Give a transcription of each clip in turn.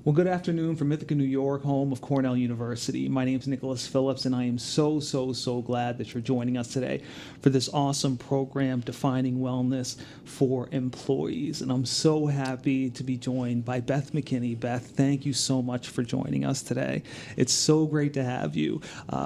Well, good afternoon from Ithaca, New York, home of Cornell University. My name is Nicholas Phillips, and I am so glad that you're joining us today for this awesome program, Defining Wellness for Employees. And I'm so happy to be joined by Beth McKinney. Beth, thank you so much for joining us today. It's so great to have you.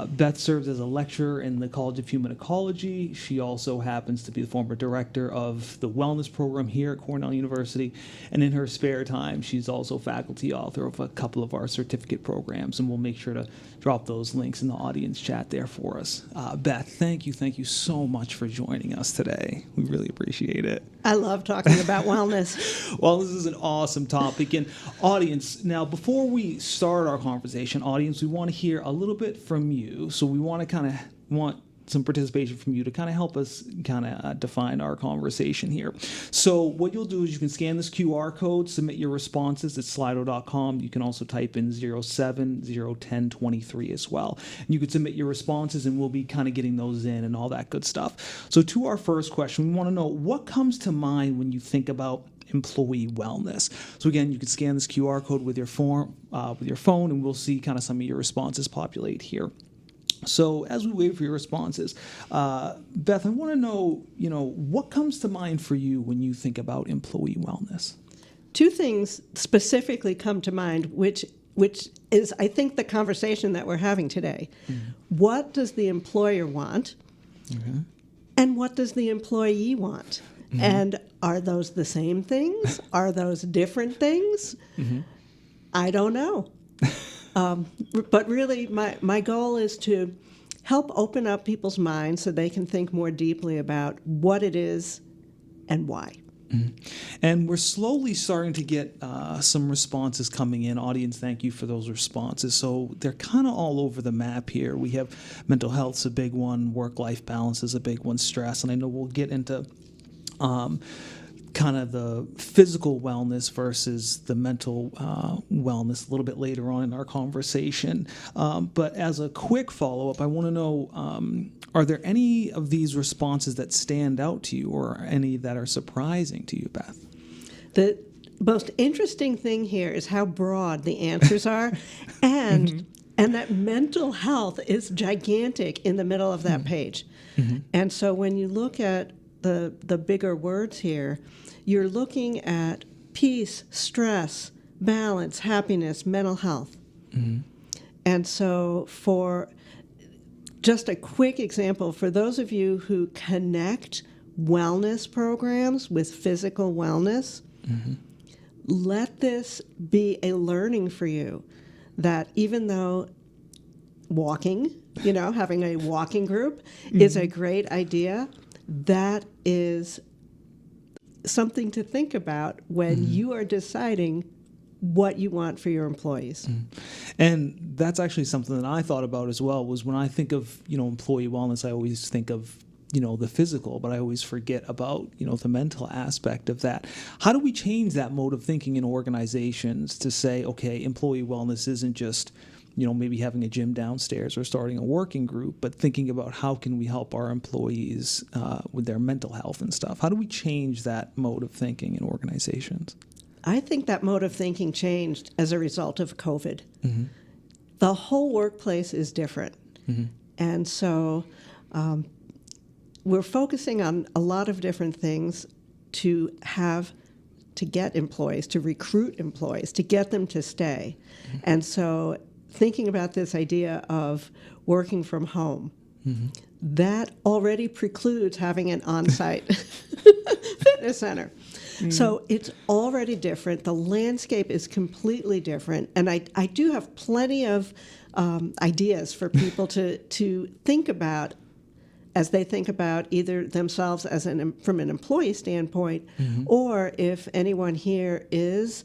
Beth serves as a lecturer in the College of Human Ecology. She also happens to be the former director of the wellness program here at Cornell University. And in her spare time, she's also faculty author of a couple of our certificate programs, and we'll make sure to drop those links in the audience chat there for us. Beth, thank you so much for joining us today. We really appreciate it. I love talking about wellness. Well, this is an awesome topic. And audience, now before we start our conversation, audience, we want to hear a little bit from you. So we want to want some participation from you to kind of help us define our conversation here. So what you'll do is you can scan this QR code, submit your responses at slido.com. You can also type in 07-010-23 as well. And you can submit your responses, and we'll be kind of getting those in and all that good stuff. So to our first question, we want to know what comes to mind when you think about employee wellness. So again, you can scan this QR code with your phone, and we'll see kind of some of your responses populate here. So as we wait for your responses, Beth, I want to know, what comes to mind for you when you think about employee wellness? Two things specifically come to mind, which is, I think, the conversation that we're having today. Mm-hmm. What does the employer want? Mm-hmm. And what does the employee want? Mm-hmm. And are those the same things? Are those different things? Mm-hmm. I don't know. But really, my goal is to help open up people's minds so they can think more deeply about what it is and why. Mm-hmm. And we're slowly starting to get some responses coming in. Audience, thank you for those responses. So they're kind of all over the map here. We have mental health's a big one, work-life balance is a big one, stress, and I know we'll get into kind of the physical wellness versus the mental wellness a little bit later on in our conversation. But as a quick follow-up, I want to know, are there any of these responses that stand out to you or any that are surprising to you, Beth? The most interesting thing here is how broad the answers are and mm-hmm. and that mental health is gigantic in the middle of that mm-hmm. page. Mm-hmm. And so when you look at the bigger words here, you're looking at peace, stress, balance, happiness, mental health. Mm-hmm. And so for just a quick example, for those of you who connect wellness programs with physical wellness, mm-hmm. let this be a learning for you that even though walking, having a walking group mm-hmm. is a great idea, that is something to think about when mm-hmm. you are deciding what you want for your employees. Mm-hmm. And that's actually something that I thought about as well, was when I think of, employee wellness, I always think of, the physical, but I always forget about, the mental aspect of that. How do we change that mode of thinking in organizations to say, okay, employee wellness isn't just maybe having a gym downstairs or starting a working group, but thinking about how can we help our employees with their mental health and stuff? How do we change that mode of thinking in organizations? I think that mode of thinking changed as a result of COVID. Mm-hmm. The whole workplace is different. Mm-hmm. And so we're focusing on a lot of different things to get employees, to recruit employees, to get them to stay. Mm-hmm. And so thinking about this idea of working from home, mm-hmm. that already precludes having an on-site fitness center. Mm-hmm. So it's already different. The landscape is completely different. And I do have plenty of ideas for people to think about as they think about either themselves as from an employee standpoint, mm-hmm. or if anyone here is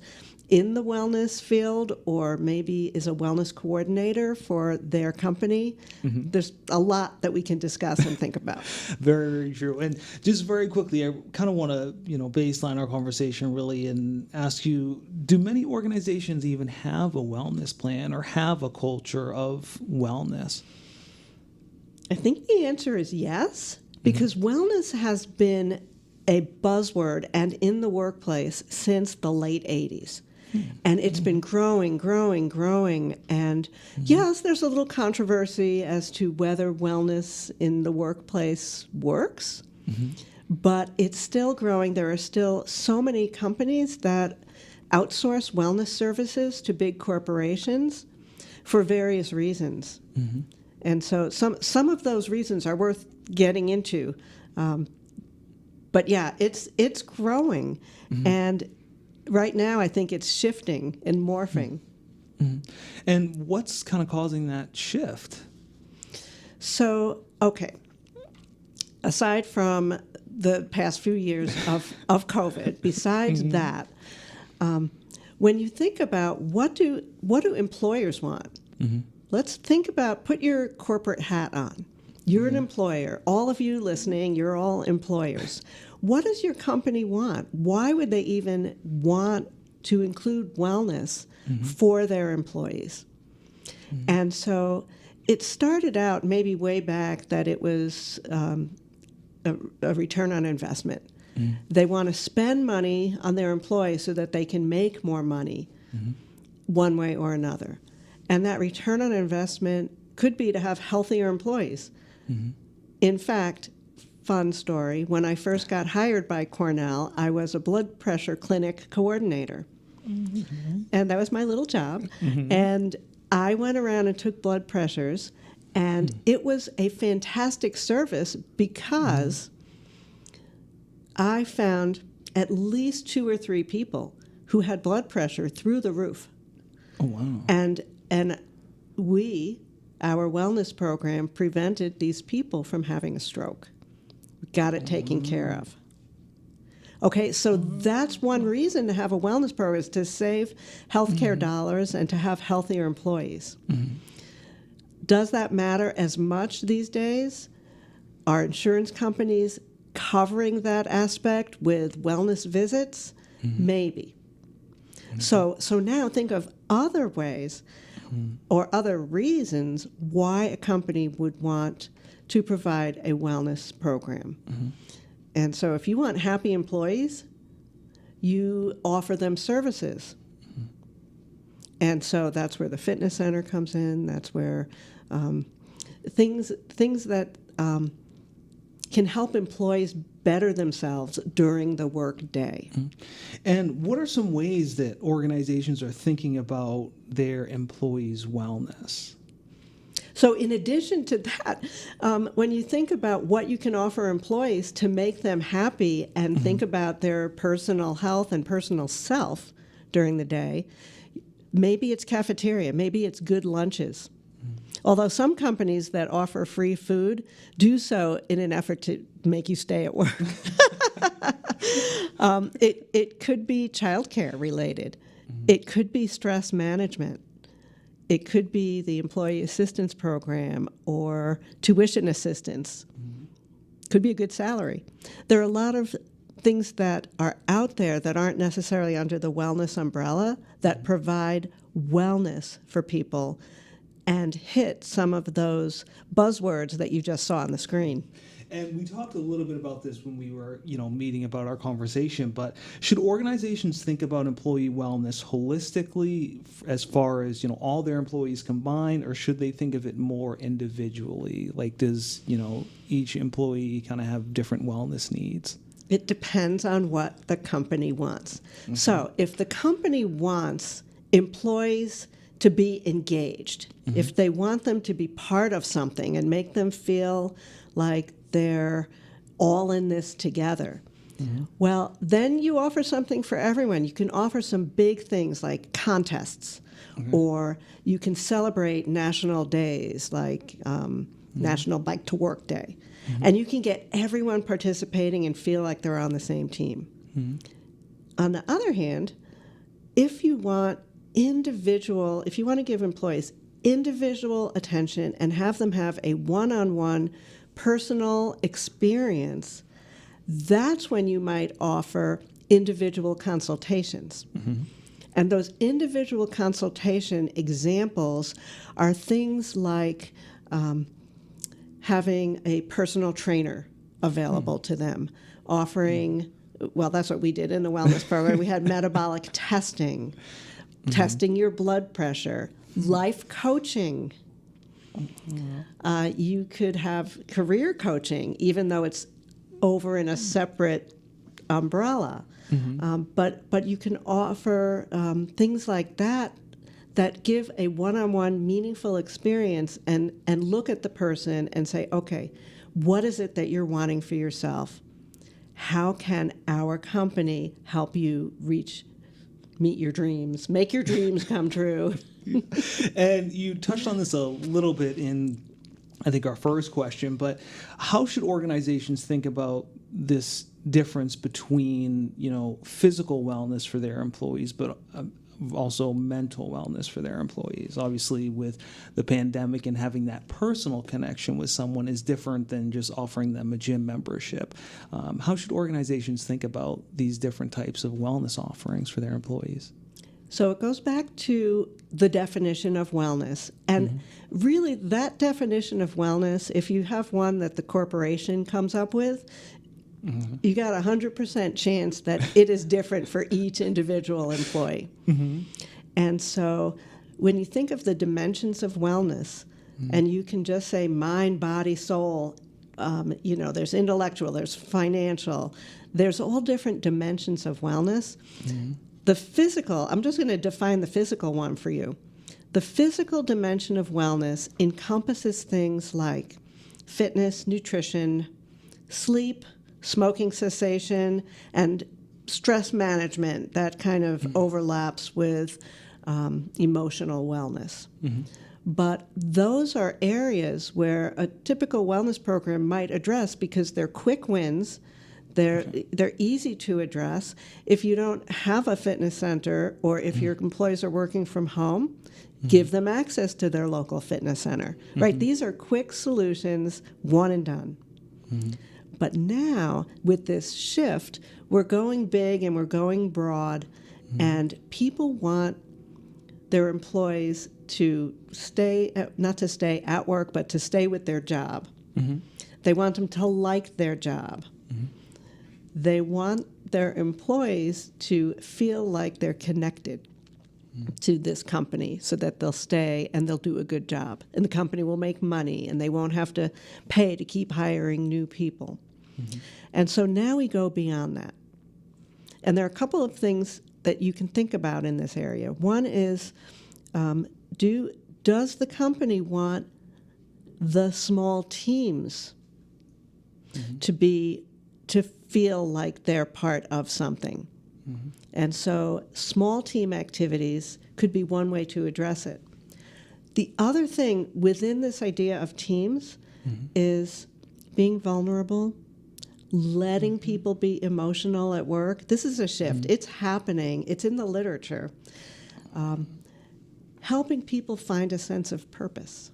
in the wellness field or maybe is a wellness coordinator for their company. Mm-hmm. There's a lot that we can discuss and think about. Very, very true. And just very quickly, I kind of want to, baseline our conversation really and ask you, do many organizations even have a wellness plan or have a culture of wellness? I think the answer is yes, because mm-hmm. wellness has been a buzzword and in the workplace since the late 80s. And it's been growing. And yes, there's a little controversy as to whether wellness in the workplace works, but it's still growing. There are still so many companies that outsource wellness services to big corporations for various reasons. And so some of those reasons are worth getting into. But yeah, it's growing. And right now, I think it's shifting and morphing. And what's kind of causing that shift? So, okay, aside from the past few years of COVID, besides that, when you think about what do employers want, let's think about, put your corporate hat on. You're an employer. All of you listening, you're all employers. What does your company want? Why would they even want to include wellness for their employees? And so it started out maybe way back that it was a return on investment. They want to spend money on their employees so that they can make more money one way or another. And that return on investment could be to have healthier employees. In fact, fun story, when I first got hired by Cornell, I was a blood pressure clinic coordinator. And that was my little job. And I went around and took blood pressures, and it was a fantastic service because I found at least 2 or 3 people who had blood pressure through the roof. Oh, wow. And our wellness program prevented these people from having a stroke. We got it taken care of. Okay, so that's one reason to have a wellness program, is to save healthcare dollars and to have healthier employees. Does that matter as much these days? Are insurance companies covering that aspect with wellness visits? Maybe. So now think of other ways or other reasons why a company would want to provide a wellness program. And so if you want happy employees, you offer them services. And so that's where the fitness center comes in. That's where things that can help employees better themselves during the work day. And what are some ways that organizations are thinking about their employees' wellness? So in addition to that, when you think about what you can offer employees to make them happy and think about their personal health and personal self during the day, maybe it's cafeteria, maybe it's good lunches. Although some companies that offer free food do so in an effort to make you stay at work. It could be childcare related. It could be stress management. It could be the employee assistance program or tuition assistance. Could be a good salary. There are a lot of things that are out there that aren't necessarily under the wellness umbrella that provide wellness for people and hit some of those buzzwords that you just saw on the screen. And we talked a little bit about this when we were, meeting about our conversation, but should organizations think about employee wellness holistically as far as, all their employees combined, or should they think of it more individually? Like, does, each employee kind of have different wellness needs? It depends on what the company wants. So if the company wants employees to be engaged, if they want them to be part of something and make them feel like they're all in this together, well, then you offer something for everyone. You can offer some big things like contests, or you can celebrate national days like National Bike to Work Day. And you can get everyone participating and feel like they're on the same team. On the other hand, if you want to give employees individual attention and have them have a one-on-one personal experience, that's when you might offer individual consultations. And those individual consultation examples are things like having a personal trainer available to them, offering well, that's what we did in the wellness program. We had metabolic testing, testing your blood pressure, life coaching. You could have career coaching, even though it's over in a separate umbrella. But you can offer things like that give a one-on-one meaningful experience and look at the person and say, okay, what is it that you're wanting for yourself? How can our company help you meet your dreams, make your dreams come true? And you touched on this a little bit in, I think, our first question, but how should organizations think about this difference between, physical wellness for their employees, but also mental wellness for their employees? Obviously, with the pandemic and having that personal connection with someone is different than just offering them a gym membership. How should organizations think about these different types of wellness offerings for their employees? So it goes back to the definition of wellness. And really, that definition of wellness, if you have one that the corporation comes up with, you got a 100% chance that it is different for each individual employee. And so when you think of the dimensions of wellness, and you can just say mind, body, soul, there's intellectual, there's financial, there's all different dimensions of wellness. The physical, I'm just going to define the physical one for you. The physical dimension of wellness encompasses things like fitness, nutrition, sleep, smoking cessation, and stress management. That kind of overlaps with emotional wellness. But those are areas where a typical wellness program might address because they're quick wins. They're easy to address. If you don't have a fitness center or if your employees are working from home, give them access to their local fitness center. Right? These are quick solutions, one and done. But now, with this shift, we're going big and we're going broad, and people want their employees to not to stay at work, but to stay with their job. They want them to like their job. They want their employees to feel like they're connected to this company so that they'll stay and they'll do a good job. And the company will make money and they won't have to pay to keep hiring new people. And so now we go beyond that. And there are a couple of things that you can think about in this area. One is, does the company want the small teams to feel like they're part of something? And so small team activities could be one way to address it. The other thing within this idea of teams is being vulnerable, letting people be emotional at work. This is a shift. It's happening. It's in the literature. Helping people find a sense of purpose.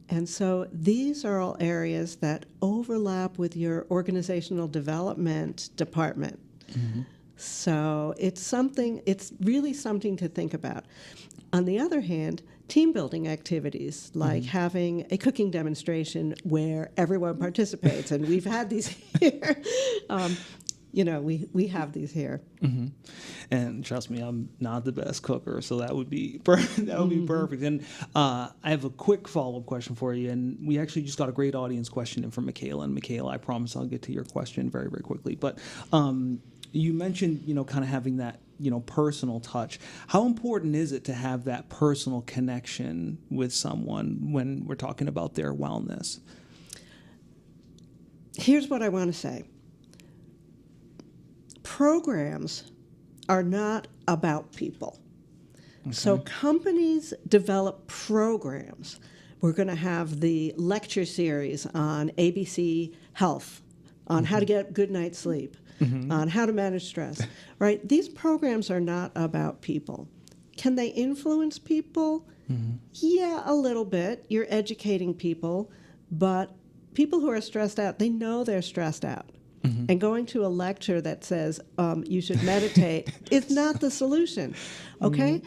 And so these are all areas that overlap with your organizational development department. So it's really something to think about. On the other hand, team building activities like having a cooking demonstration where everyone participates, and we've had these here. We have these here. And trust me, I'm not the best cooker, so that would be perfect. And I have a quick follow-up question for you. And we actually just got a great audience question in from Michaela. And Michaela, I promise I'll get to your question very, very quickly. But you mentioned, kind of having that, personal touch. How important is it to have that personal connection with someone when we're talking about their wellness? Here's what I want to say. Programs are not about people. So companies develop programs. We're going to have the lecture series on ABC Health, on how to get good night's sleep, on how to manage stress, right? These programs are not about people. Can they influence people? Yeah, a little bit. You're educating people, but people who are stressed out, they know they're stressed out. And going to a lecture that says you should meditate is not the solution, okay?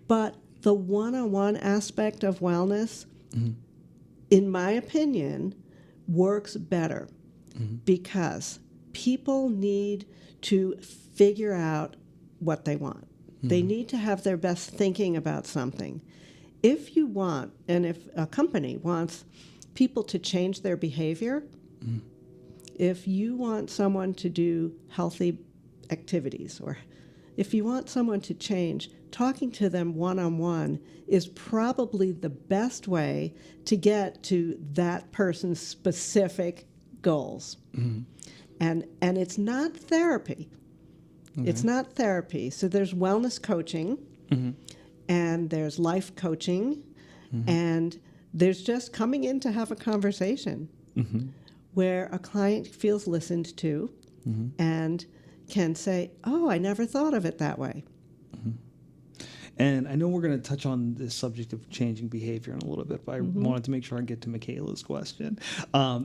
But the one-on-one aspect of wellness, in my opinion, works better because people need to figure out what they want. They need to have their best thinking about something. If you want, and if a company wants people to change their behavior, if you want someone to do healthy activities, or if you want someone to change, talking to them one-on-one is probably the best way to get to that person's specific goals. And it's not therapy. It's not therapy. So there's wellness coaching, and there's life coaching, and there's just coming in to have a conversation where a client feels listened to and can say, oh, I never thought of it that way. And I know we're going to touch on this subject of changing behavior in a little bit, but I wanted to make sure I get to Michaela's question.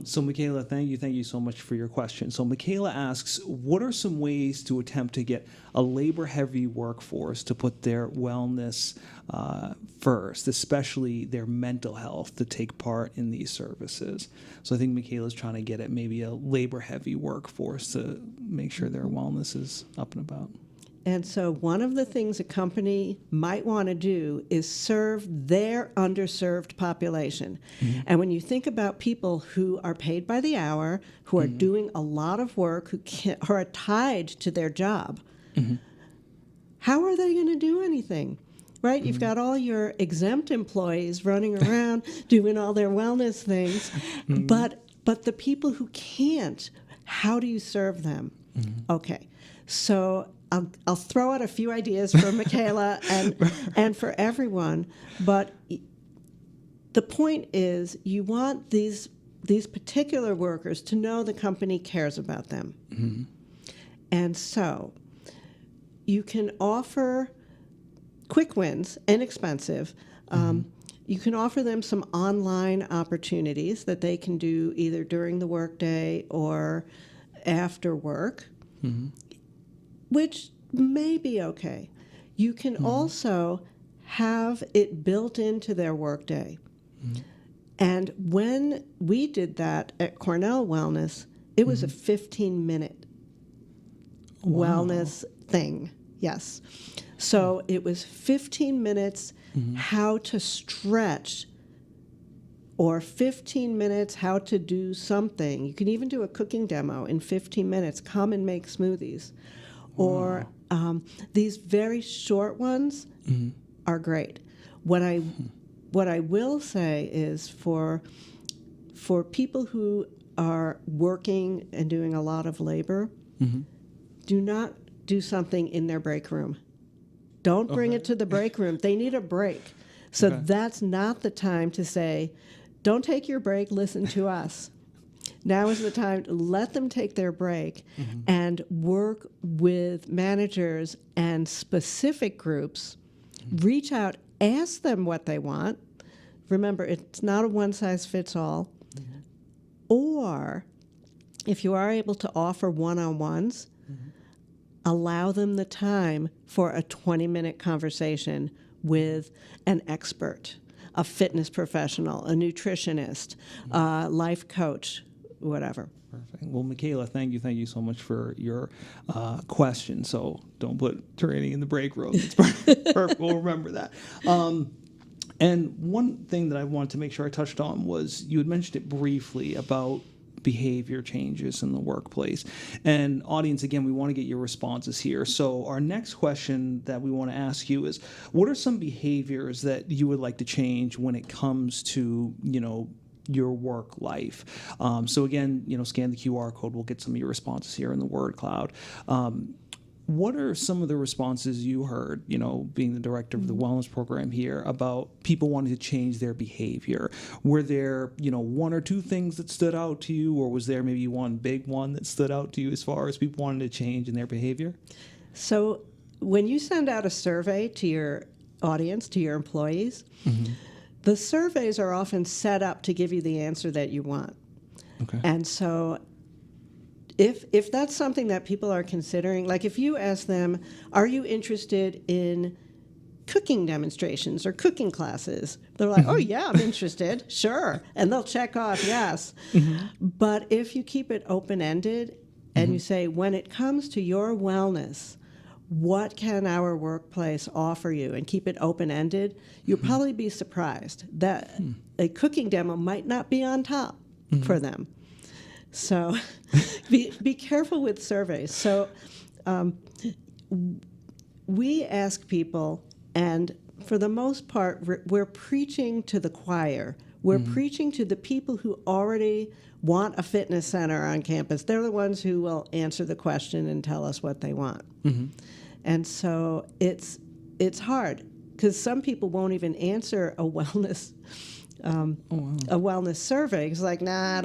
So Michaela, thank you so much for your question. So Michaela asks, what are some ways to attempt to get a labor-heavy workforce to put their wellness first, especially their mental health, to take part in these services? So I think Michaela's trying to get at maybe a labor-heavy workforce to make sure their wellness is up and about. And so one of the things a company might want to do is serve their underserved population. And when you think about people who are paid by the hour, who are doing a lot of work, who are tied to their job, how are they going to do anything? Right? You've got all your exempt employees running around doing all their wellness things, but the people who can't, how do you serve them? Okay, so I'll throw out a few ideas for Michaela and for everyone, but the point is you want these particular workers to know the company cares about them. And so you can offer quick wins, inexpensive. You can offer them some online opportunities that they can do either during the workday or after work, which may be okay. You can also have it built into their workday. And when we did that at Cornell Wellness, it was a 15-minute wellness thing. Yes. So it was 15 minutes how to stretch, or 15 minutes how to do something. You can even do a cooking demo in 15 minutes. Come and make smoothies. Or these very short ones are great. What I will say is for people who are working and doing a lot of labor, do not do something in their break room. Don't bring it to the break room. They need a break. So that's not the time to say, don't take your break, listen to us. Now is the time to let them take their break and work with managers and specific groups. Reach out, ask them what they want. Remember, it's not a one-size-fits-all. Or if you are able to offer one-on-ones, allow them the time for a 20-minute conversation with an expert, a fitness professional, a nutritionist, a life coach, whatever. Perfect. Well, Michaela, thank you so much for your question. So don't put training in the break room. It's perfect. We'll remember that. And one thing that I wanted to make sure I touched on was you had mentioned it briefly about behavior changes in the workplace. And audience, again, we want to get your responses here. So our next question that we want to ask you is, what are some behaviors that you would like to change when it comes to, your work life? So again, scan the QR code. We'll get some of your responses here in the word cloud. What are some of the responses you heard, being the director of the wellness program here, about people wanting to change their behavior? Were there, one or two things that stood out to you, or was there maybe one big one that stood out to you as far as people wanting to change in their behavior? So when you send out a survey to your audience, to your employees, the surveys are often set up to give you the answer that you want. Okay. And so if that's something that people are considering, like if you ask them, are you interested in cooking demonstrations or cooking classes? They're like, oh, yeah, I'm interested. Sure. And they'll check off yes. But if you keep it open-ended and you say, when it comes to your wellness, what can our workplace offer you, and keep it open-ended, you'll probably be surprised that a cooking demo might not be on top for them. So be careful with surveys. So we ask people, and for the most part, we're preaching to the choir. We're preaching to the people who already want a fitness center on campus. They're the ones who will answer the question and tell us what they want. And so it's hard, because some people won't even answer a wellness a wellness survey. It's like, nah,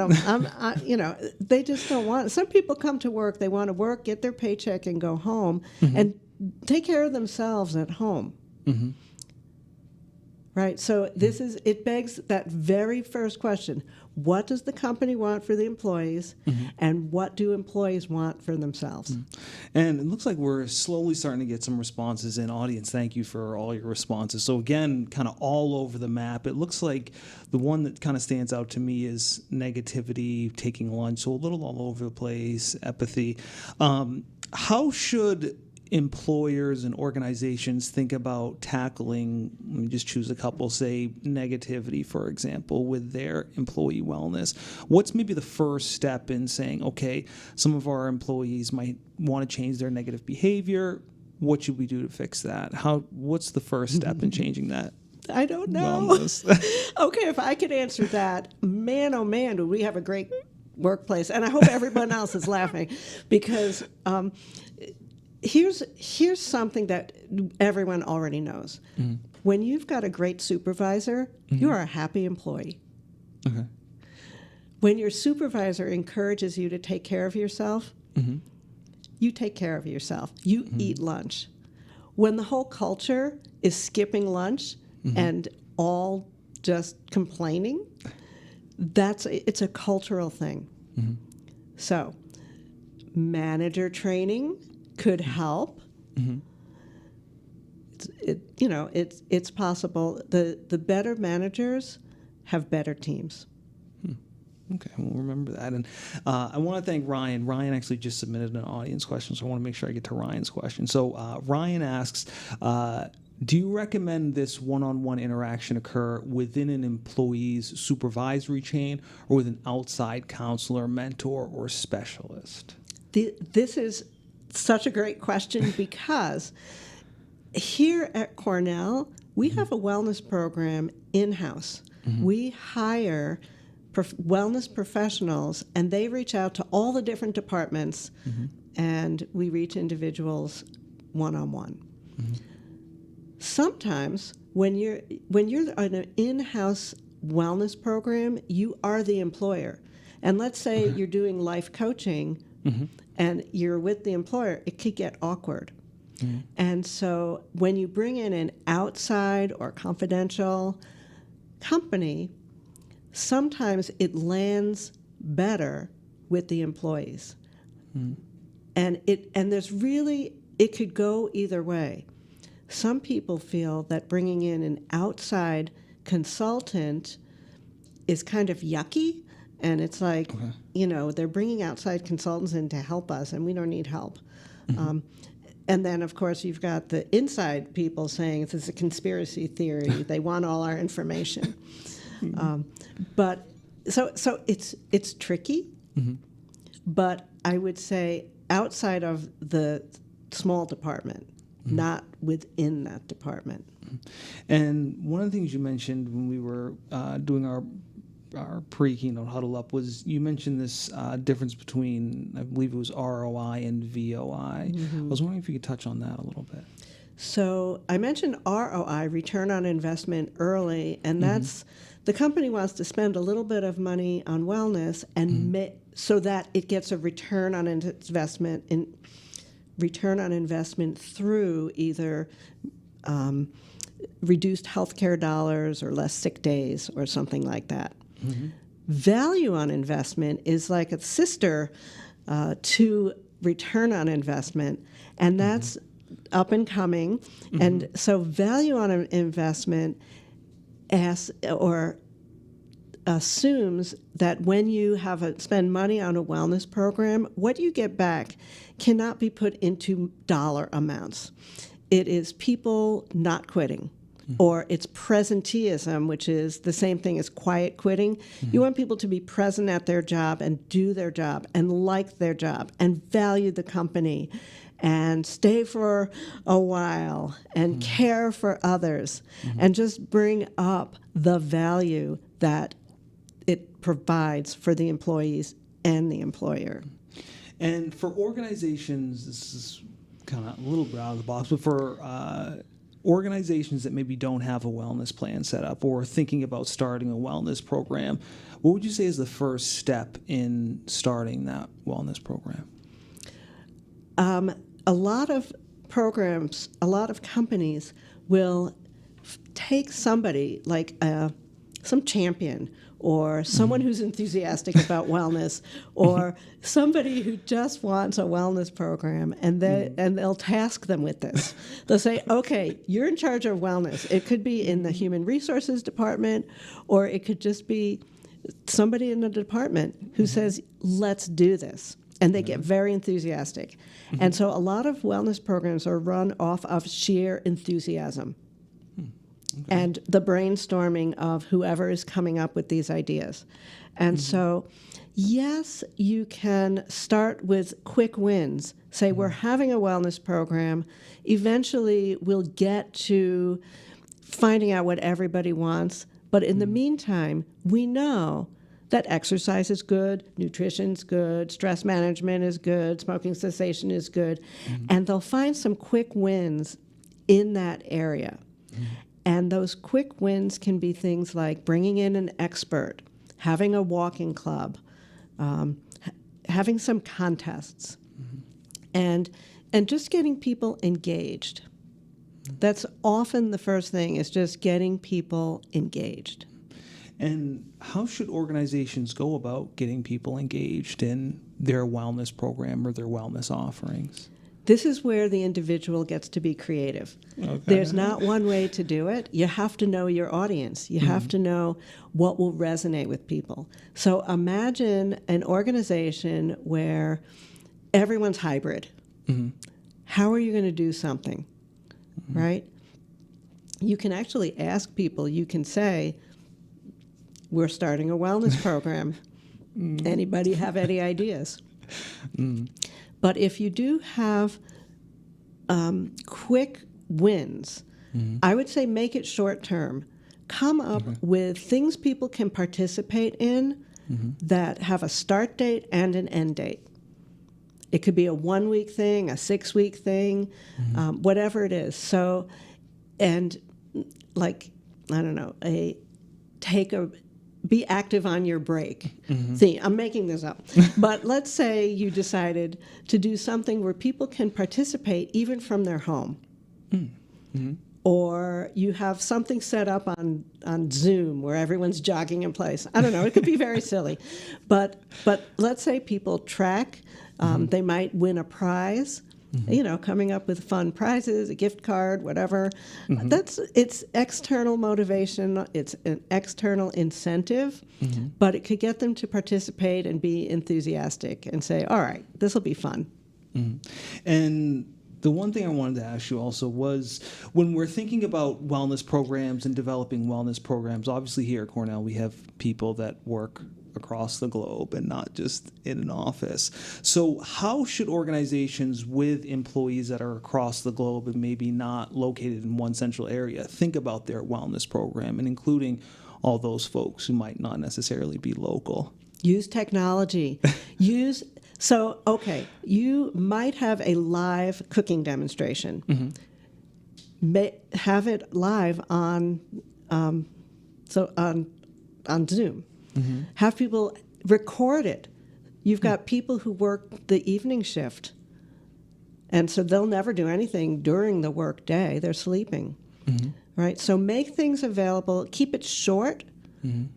they just don't want it. Some people come to work, they want to work, get their paycheck, and go home, and take care of themselves at home. Right? So it begs that very first question: what does the company want for the employees, and what do employees want for themselves? And it looks like we're slowly starting to get some responses in. Audience, thank you for all your responses. So again, kind of all over the map. It looks like the one that kind of stands out to me is negativity, taking lunch, so a little all over the place, apathy. How should employers and organizations think about tackling, let me just choose a couple, say negativity, for example, with their employee wellness? What's maybe the first step in saying, okay, some of our employees might want to change their negative behavior. What should we do to fix that? What's the first step in changing that? I don't know. Okay, if I could answer that, man, oh man, do we have a great workplace. And I hope everyone else is laughing, because here's something that everyone already knows. When you've got a great supervisor, you are a happy employee. Okay. When your supervisor encourages you to take care of yourself, you take care of yourself. You eat lunch. When the whole culture is skipping lunch and all just complaining, it's a cultural thing. So manager training could help. It's possible. The better managers have better teams. Okay, we'll remember that. And I want to thank Ryan. Ryan actually just submitted an audience question, so I want to make sure I get to Ryan's question. So Ryan asks, do you recommend this one-on-one interaction occur within an employee's supervisory chain or with an outside counselor, mentor, or specialist? This is such a great question, because here at Cornell, we have a wellness program in-house. We hire wellness professionals, and they reach out to all the different departments, and we reach individuals one-on-one. Sometimes when you're in an in-house wellness program, you are the employer. And let's say you're doing life coaching, and you're with the employer, it could get awkward. And so when you bring in an outside or confidential company, sometimes it lands better with the employees. And it could go either way. Some people feel that bringing in an outside consultant is kind of yucky, and it's like, they're bringing outside consultants in to help us, and we don't need help. And then, of course, you've got the inside people saying this is a conspiracy theory. They want all our information. But so it's tricky. But I would say outside of the small department, not within that department. And one of the things you mentioned when we were doing our pre-keynote huddle up was you mentioned this difference between, I believe it was ROI and VOI. I was wondering if you could touch on that a little bit. So I mentioned ROI, return on investment, early, and that's the company wants to spend a little bit of money on wellness and so that it gets a return on investment through either reduced healthcare dollars or less sick days or something like that. Value on investment is like a sister to return on investment, and that's up and coming. And so value on an investment assumes that when you spend money on a wellness program, what you get back cannot be put into dollar amounts. It is people not quitting, or it's presenteeism, which is the same thing as quiet quitting. You want people to be present at their job and do their job and like their job and value the company and stay for a while and care for others and just bring up the value that it provides for the employees and the employer. And for organizations, this is kind of a little bit out of the box, but for organizations that maybe don't have a wellness plan set up or thinking about starting a wellness program, what would you say is the first step in starting that wellness program? A lot of programs, a lot of companies will take somebody like some champion or someone who's enthusiastic about wellness, or somebody who just wants a wellness program, and they'll task them with this. They'll say, okay, you're in charge of wellness. It could be in the human resources department, or it could just be somebody in the department who says, let's do this. And they get very enthusiastic. And so a lot of wellness programs are run off of sheer enthusiasm. And the brainstorming of whoever is coming up with these ideas. And so, yes, you can start with quick wins. Say, we're having a wellness program. Eventually, we'll get to finding out what everybody wants. But in the meantime, we know that exercise is good, nutrition's good, stress management is good, smoking cessation is good. And they'll find some quick wins in that area. And those quick wins can be things like bringing in an expert, having a walking club, having some contests, and just getting people engaged. That's often the first thing, is just getting people engaged. And how should organizations go about getting people engaged in their wellness program or their wellness offerings? This is where the individual gets to be creative. Okay. There's not one way to do it. You have to know your audience. You have to know what will resonate with people. So imagine an organization where everyone's hybrid. How are you going to do something, right? You can actually ask people. You can say, we're starting a wellness program. Anybody have any ideas? But if you do have quick wins, I would say make it short term. Come up with things people can participate in that have a start date and an end date. It could be a 1-week thing, a 6-week thing, whatever it is. So, and like, I don't know, be active on your break. See, I'm making this up. But let's say you decided to do something where people can participate even from their home. Or you have something set up on Zoom where everyone's jogging in place. I don't know, it could be very silly. But let's say people track. They might win a prize. Coming up with fun prizes, a gift card, whatever. It's external motivation. It's an external incentive, but it could get them to participate and be enthusiastic and say, all right, this will be fun. And the one thing I wanted to ask you also was, when we're thinking about wellness programs and developing wellness programs, obviously here at Cornell we have people that work across the globe and not just in an office. So how should organizations with employees that are across the globe and maybe not located in one central area think about their wellness program, and including all those folks who might not necessarily be local? Use technology. You might have a live cooking demonstration. Have it live on Zoom. Have people record it. You've got people who work the evening shift, and so they'll never do anything during the work day. They're sleeping, right? So make things available. Keep it short.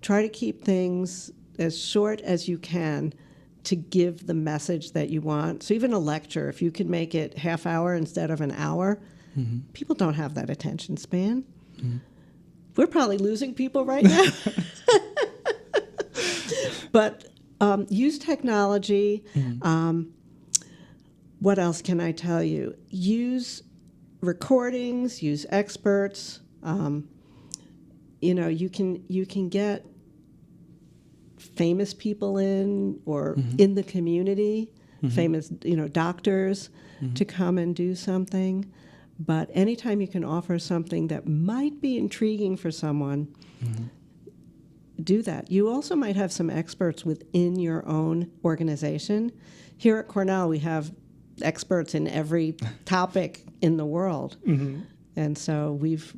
Try to keep things as short as you can to give the message that you want. So even a lecture, if you could make it half hour instead of an hour, people don't have that attention span. We're probably losing people right now. But use technology. What else can I tell you? Use recordings, use experts. You can get famous people in or in the community, famous doctors to come and do something. But anytime you can offer something that might be intriguing for someone, do that. You also might have some experts within your own organization. Here at Cornell, we have experts in every topic in the world, and so we've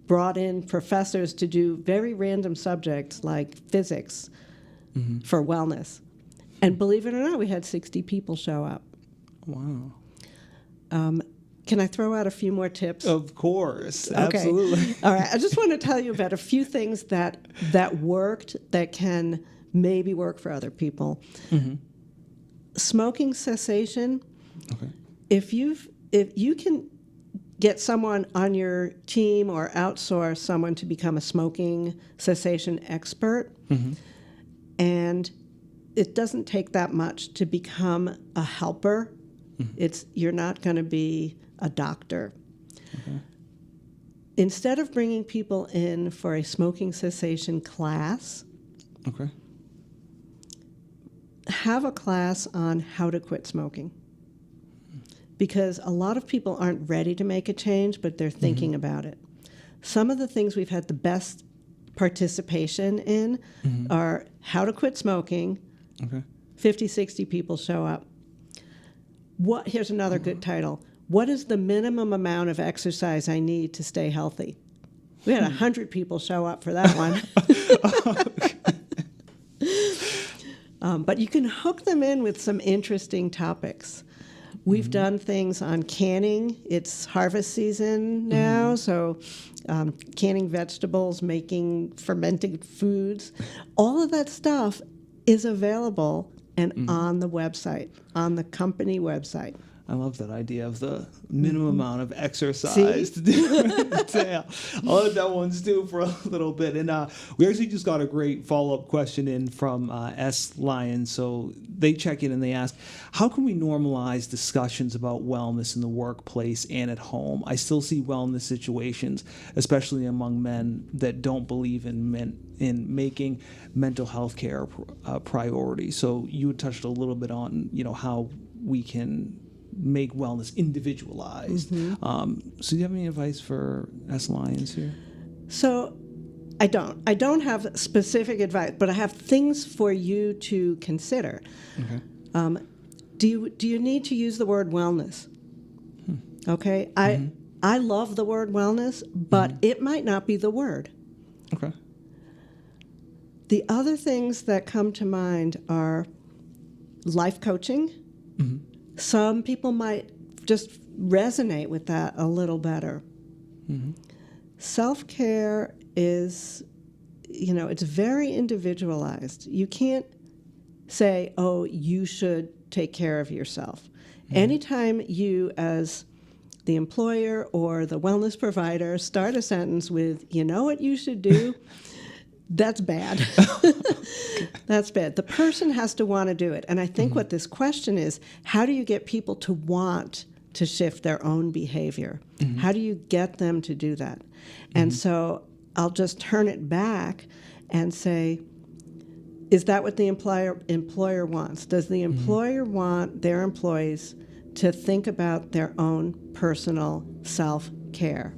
brought in professors to do very random subjects like physics for wellness, and believe it or not, we had 60 people show up. Wow. Can I throw out a few more tips? Of course, Okay. absolutely. All right. I just want to tell you about a few things that worked that can maybe work for other people. Smoking cessation. Okay. If you can get someone on your team or outsource someone to become a smoking cessation expert, and it doesn't take that much to become a helper. You're not going to be a doctor. Instead of bringing people in for a smoking cessation class, have a class on how to quit smoking. Because a lot of people aren't ready to make a change, but they're thinking about it. Some of the things we've had the best participation in are how to quit smoking. 50, 60 people show up. Here's another good title. What is the minimum amount of exercise I need to stay healthy? We had 100 people show up for that one. But you can hook them in with some interesting topics. We've done things on canning. It's harvest season now, so canning vegetables, making fermented foods. All of that stuff is available and on the website, on the company website. I love that idea of the minimum amount of exercise to do. I'll let that one stew for a little bit. And we actually just got a great follow-up question in from S. Lyons. So they check in and they ask, how can we normalize discussions about wellness in the workplace and at home? I still see wellness situations, especially among men, that don't believe in making mental health care a priority. So you touched a little bit on, how we can make wellness individualized. So do you have any advice for S. Lyons here? So I don't have specific advice, but I have things for you to consider. Do you need to use the word wellness? Okay. I love the word wellness, but it might not be the word. Okay. The other things that come to mind are life coaching. Some people might just resonate with that a little better. Self-care is, it's very individualized. You can't say, oh, you should take care of yourself. Anytime you, as the employer or the wellness provider, start a sentence with, you know what you should do, that's bad. That's bad. The person has to want to do it. And I think what this question is, how do you get people to want to shift their own behavior? How do you get them to do that? And so I'll just turn it back and say, is that what the employer wants? Does the employer want their employees to think about their own personal self-care?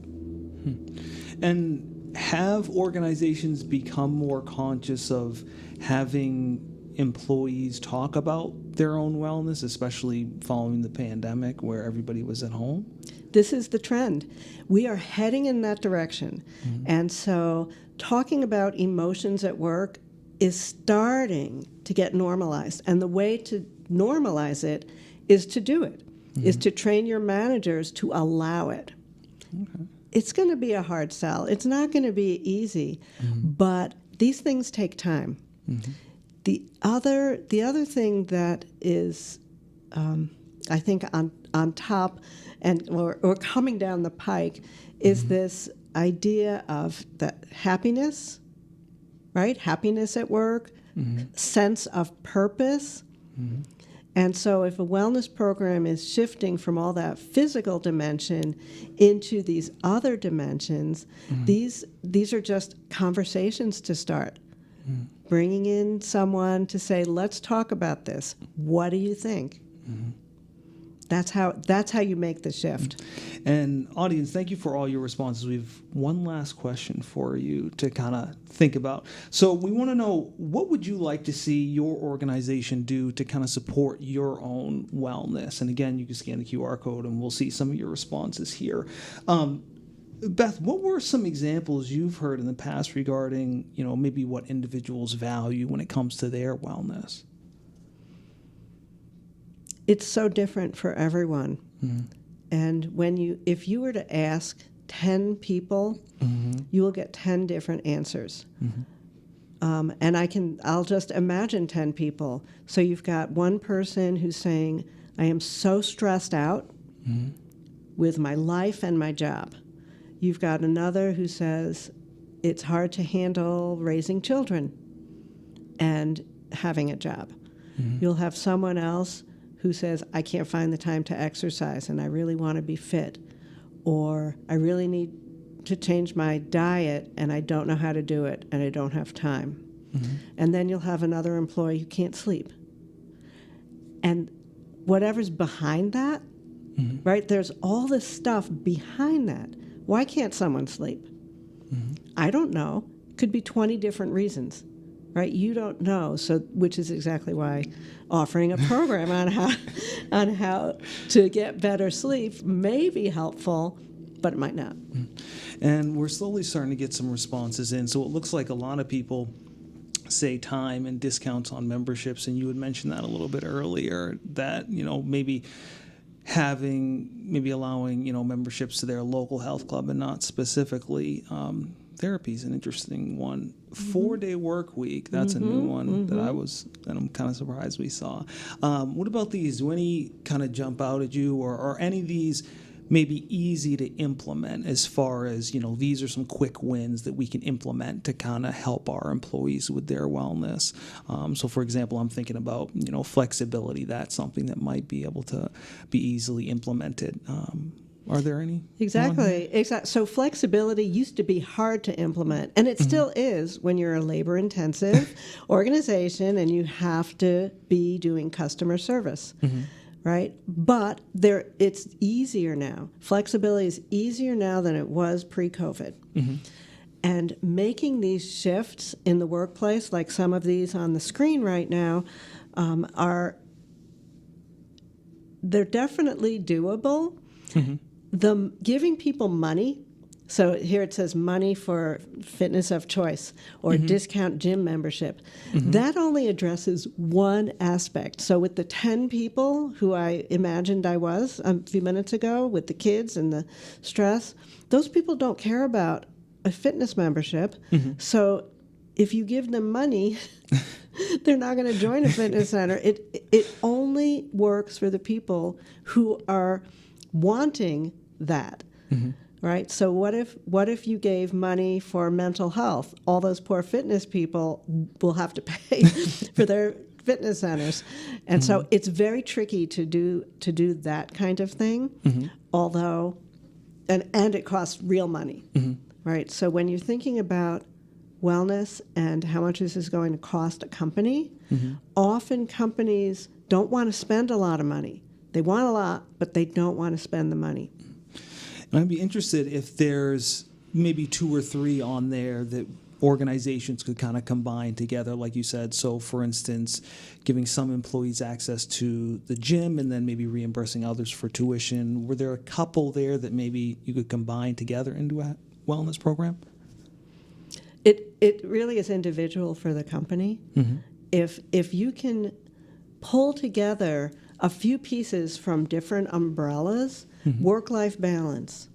And have organizations become more conscious of having employees talk about their own wellness, especially following the pandemic where everybody was at home? This is the trend. We are heading in that direction. And so talking about emotions at work is starting to get normalized. And the way to normalize it is to do it, is to train your managers to allow it. It's going to be a hard sell. It's not going to be easy, but these things take time. The other thing that is, I think, on top or coming down the pike is this idea of that happiness, right? Happiness at work, sense of purpose. And so if a wellness program is shifting from all that physical dimension into these other dimensions, these are just conversations to start. Bringing in someone to say, let's talk about this. What do you think? That's how you make the shift. And audience, thank you for all your responses. We have one last question for you to kind of think about. So we want to know, what would you like to see your organization do to kind of support your own wellness? And again, you can scan the QR code and we'll see some of your responses here. Beth, what were some examples you've heard in the past regarding, maybe what individuals value when it comes to their wellness? It's so different for everyone. And if you were to ask 10 people, you will get 10 different answers. And I'll just imagine 10 people. So you've got one person who's saying, I am so stressed out with my life and my job. You've got another who says, it's hard to handle raising children and having a job. You'll have someone else who says, I can't find the time to exercise and I really want to be fit. Or I really need to change my diet and I don't know how to do it and I don't have time. And then you'll have another employee who can't sleep. And whatever's behind that, right, there's all this stuff behind that. Why can't someone sleep? I don't know. Could be 20 different reasons. Right, you don't know, so which is exactly why offering a program on how to get better sleep may be helpful, but it might not. And we're slowly starting to get some responses in. So it looks like a lot of people say time and discounts on memberships, and you had mentioned that a little bit earlier, that maybe allowing memberships to their local health club and not specifically. Therapy is an interesting one. 4-day work week, that's a new one that I'm kind of surprised we saw. What about these? Do any kind of jump out at you, or are any of these maybe easy to implement as far as, these are some quick wins that we can implement to kind of help our employees with their wellness? So for example, I'm thinking about, flexibility. That's something that might be able to be easily implemented. Are there any? Exactly. So flexibility used to be hard to implement, and it still is when you're a labor-intensive organization and you have to be doing customer service, right? But it's easier now. Flexibility is easier now than it was pre-COVID. And making these shifts in the workplace, like some of these on the screen right now, they're definitely doable. The giving people money, so here it says money for fitness of choice or discount gym membership, that only addresses one aspect. So with the 10 people who I imagined I was a few minutes ago with the kids and the stress, those people don't care about a fitness membership. So if you give them money, they're not going to join a fitness center. It only works for the people who are wanting that, right? So what if you gave money for mental health? All those poor fitness people will have to pay for their fitness centers, and so it's very tricky to do that kind of thing. Although, and it costs real money, right? So when you're thinking about wellness and how much this is going to cost a company, often companies don't want to spend a lot of money. They want a lot, but they don't want to spend the money. And I'd be interested if there's maybe 2 or 3 on there that organizations could kind of combine together, like you said. So, for instance, giving some employees access to the gym and then maybe reimbursing others for tuition. Were there a couple there that maybe you could combine together into a wellness program? It really is individual for the company. If you can pull together a few pieces from different umbrellas, work-life balance,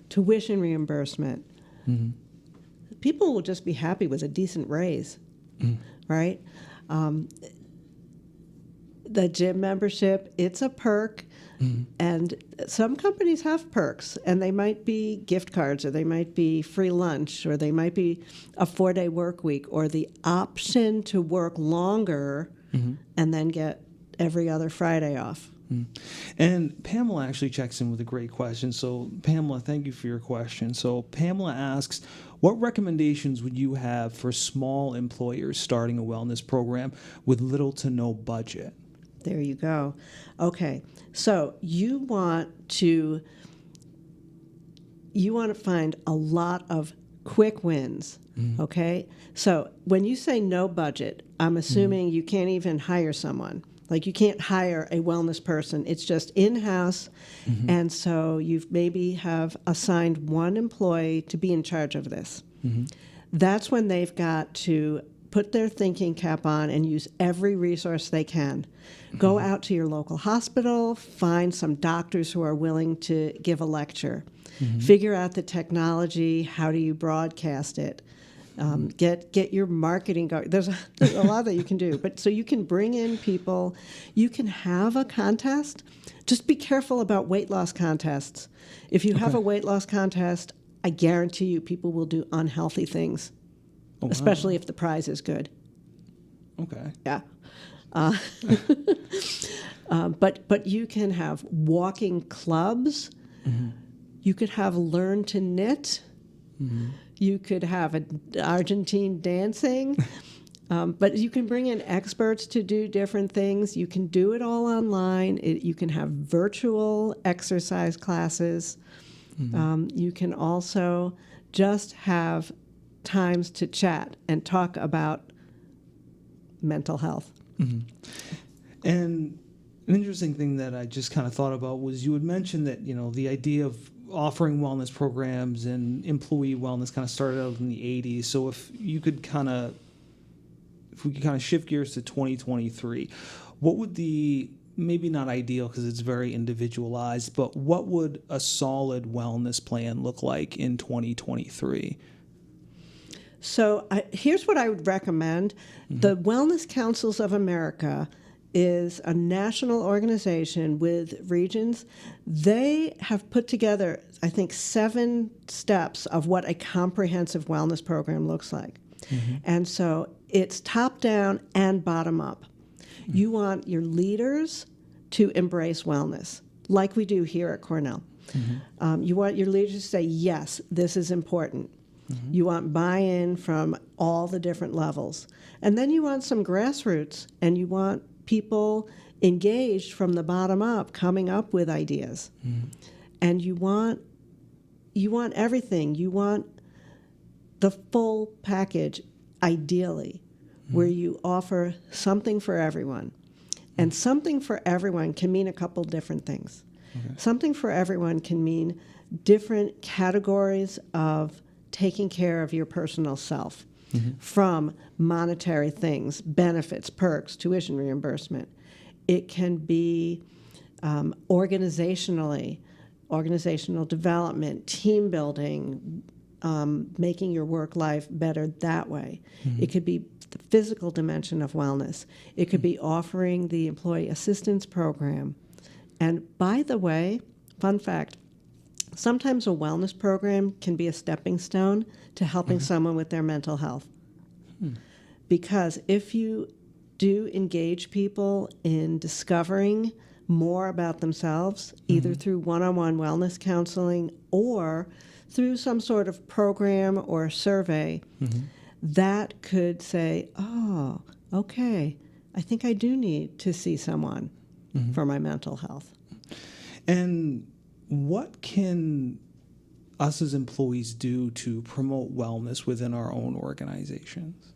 tuition reimbursement, people will just be happy with a decent raise, right? The gym membership, it's a perk. And some companies have perks, and they might be gift cards, or they might be free lunch, or they might be a 4-day work week, or the option to work longer and then get every other Friday off. And Pamela actually checks in with a great question. So, Pamela, thank you for your question. So, Pamela asks, what recommendations would you have for small employers starting a wellness program with little to no budget? There you go. Okay, so you want to find a lot of quick wins. Okay, so when you say no budget, I'm assuming you can't even hire someone. Like, you can't hire a wellness person. It's just in-house, and so you've maybe have assigned one employee to be in charge of this. That's when they've got to put their thinking cap on and use every resource they can. Go out to your local hospital, find some doctors who are willing to give a lecture. Figure out the technology, how do you broadcast it? Get your marketing going. There's a lot that you can do. But so you can bring in people. You can have a contest. Just be careful about weight loss contests. If you have a weight loss contest, I guarantee you people will do unhealthy things, especially if the prize is good. Okay. Yeah. But you can have walking clubs. You could have learn to knit. You could have Argentine dancing. But you can bring in experts to do different things. You can do it all online. You can have virtual exercise classes. You can also just have times to chat and talk about mental health. And an interesting thing that I just kind of thought about was you had mentioned that, the idea of offering wellness programs and employee wellness kind of started out in the 80s. So if we could kind of shift gears to 2023, what would maybe not ideal because it's very individualized, but what would a solid wellness plan look like in 2023? So here's what I would recommend. The Wellness Councils of America is a national organization with regions. They have put together, I think, 7 steps of what a comprehensive wellness program looks like. And so it's top down and bottom up. You want your leaders to embrace wellness, like we do here at Cornell. You want your leaders to say, yes, this is important. You want buy-in from all the different levels. And then you want some grassroots, and you want people engaged from the bottom up, coming up with ideas. And you want everything. You want the full package, ideally, where you offer something for everyone. And something for everyone can mean a couple different things. Something for everyone can mean different categories of taking care of your personal self, from monetary things, benefits, perks, tuition reimbursement. It can be organizational development, team building, making your work life better that way. It could be the physical dimension of wellness. It could be offering the employee assistance program. And by the way, fun fact, sometimes a wellness program can be a stepping stone to helping someone with their mental health. Because if you do engage people in discovering more about themselves, either through one-on-one wellness counseling or through some sort of program or survey, that could say, oh, okay, I think I do need to see someone for my mental health. And what can us as employees do to promote wellness within our own organizations?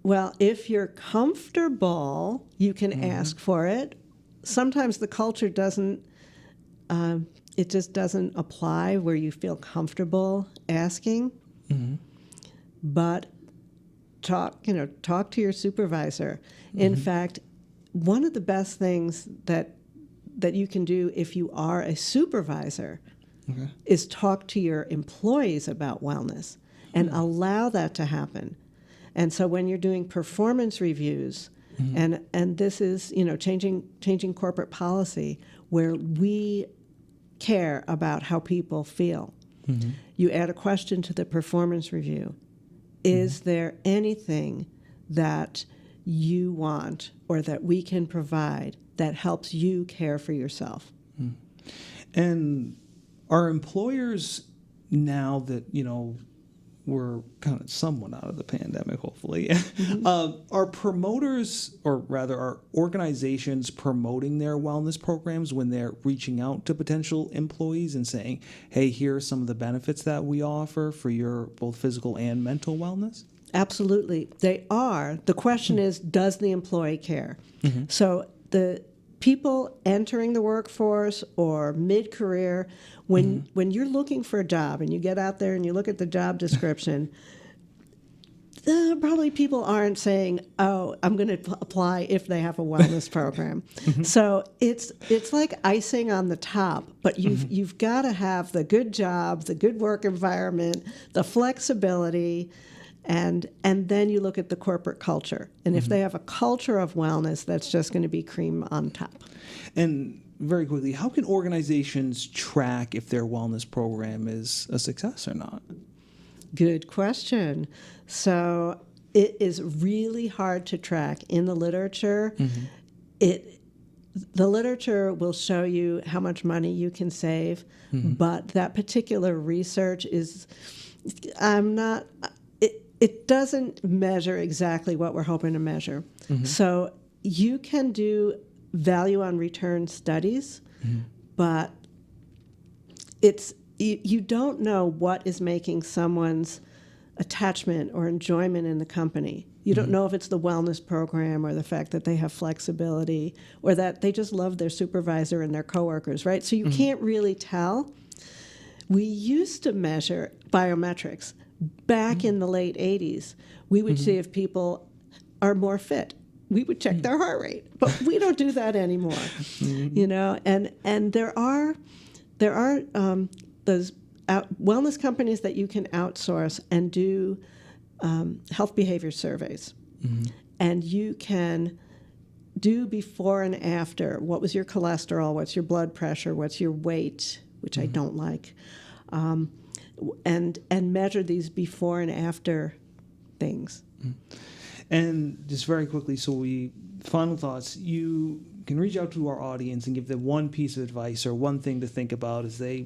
Well, if you're comfortable, you can ask for it. Sometimes the culture doesn't, it just doesn't apply where you feel comfortable asking. But talk to your supervisor. In fact, one of the best things that you can do if you are a supervisor is talk to your employees about wellness and allow that to happen. And so when you're doing performance reviews, And this is, changing corporate policy where we care about how people feel. You add a question to the performance review. Is there anything that you want or that we can provide that helps you care for yourself? And are employers, now that, we're kind of somewhat out of the pandemic, hopefully, are promoters, or rather are organizations promoting their wellness programs when they're reaching out to potential employees and saying, hey, here are some of the benefits that we offer for your both physical and mental wellness? Absolutely. They are. The question is, does the employee care? So the people entering the workforce or mid-career, when you're looking for a job and you get out there and you look at the job description, probably people aren't saying, oh, I'm going to apply if they have a wellness program. So it's like icing on the top, but you've got to have the good job, the good work environment, the flexibility, and then you look at the corporate culture. And if they have a culture of wellness, that's just going to be cream on top. And very quickly, how can organizations track if their wellness program is a success or not? Good question. So it is really hard to track in the literature. The literature will show you how much money you can save, but that particular research is, it doesn't measure exactly what we're hoping to measure. So you can do value on return studies, but you don't know what is making someone's attachment or enjoyment in the company. You don't know if it's the wellness program or the fact that they have flexibility or that they just love their supervisor and their coworkers, right? So you can't really tell. We used to measure biometrics. Back in the late 80s, we would see if people are more fit. We would check their heart rate, but we don't do that anymore. And there are those wellness companies that you can outsource and do health behavior surveys, and you can do before and after. What was your cholesterol? What's your blood pressure? What's your weight? Which I don't like. And measure these before and after things. And just very quickly, final thoughts, you can reach out to our audience and give them one piece of advice or one thing to think about as they,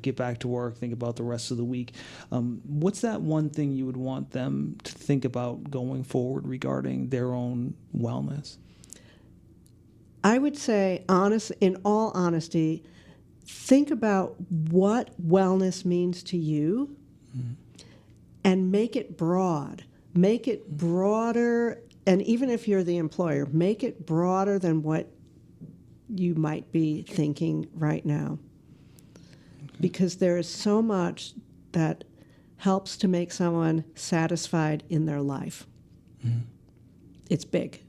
get back to work, think about the rest of the week. What's that one thing you would want them to think about going forward regarding their own wellness? I would say, in all honesty, think about what wellness means to you and make it broad. Make it broader, and even if you're the employer, make it broader than what you might be thinking right now. Because there is so much that helps to make someone satisfied in their life. It's big.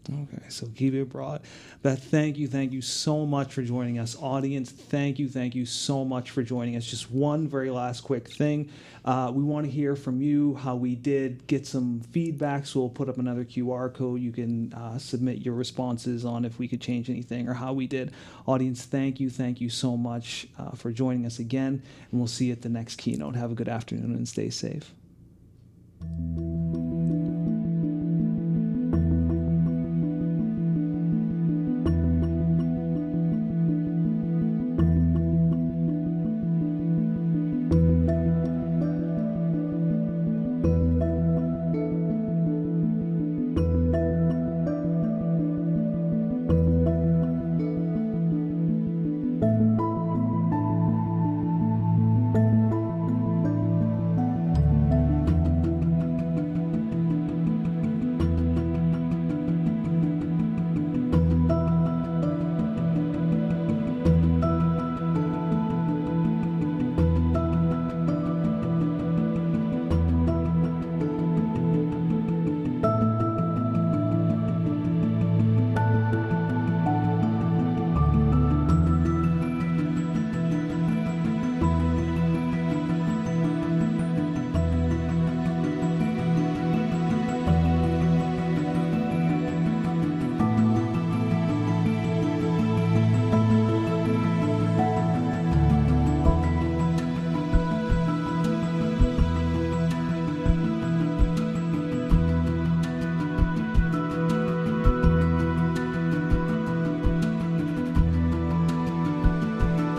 Okay, so keep it broad. Beth, thank you so much for joining us. Audience, thank you so much for joining us. Just one very last quick thing. We want to hear from you how we did, get some feedback, so we'll put up another QR code. You can submit your responses on if we could change anything or how we did. Audience, thank you so much for joining us again, and we'll see you at the next keynote. Have a good afternoon and stay safe.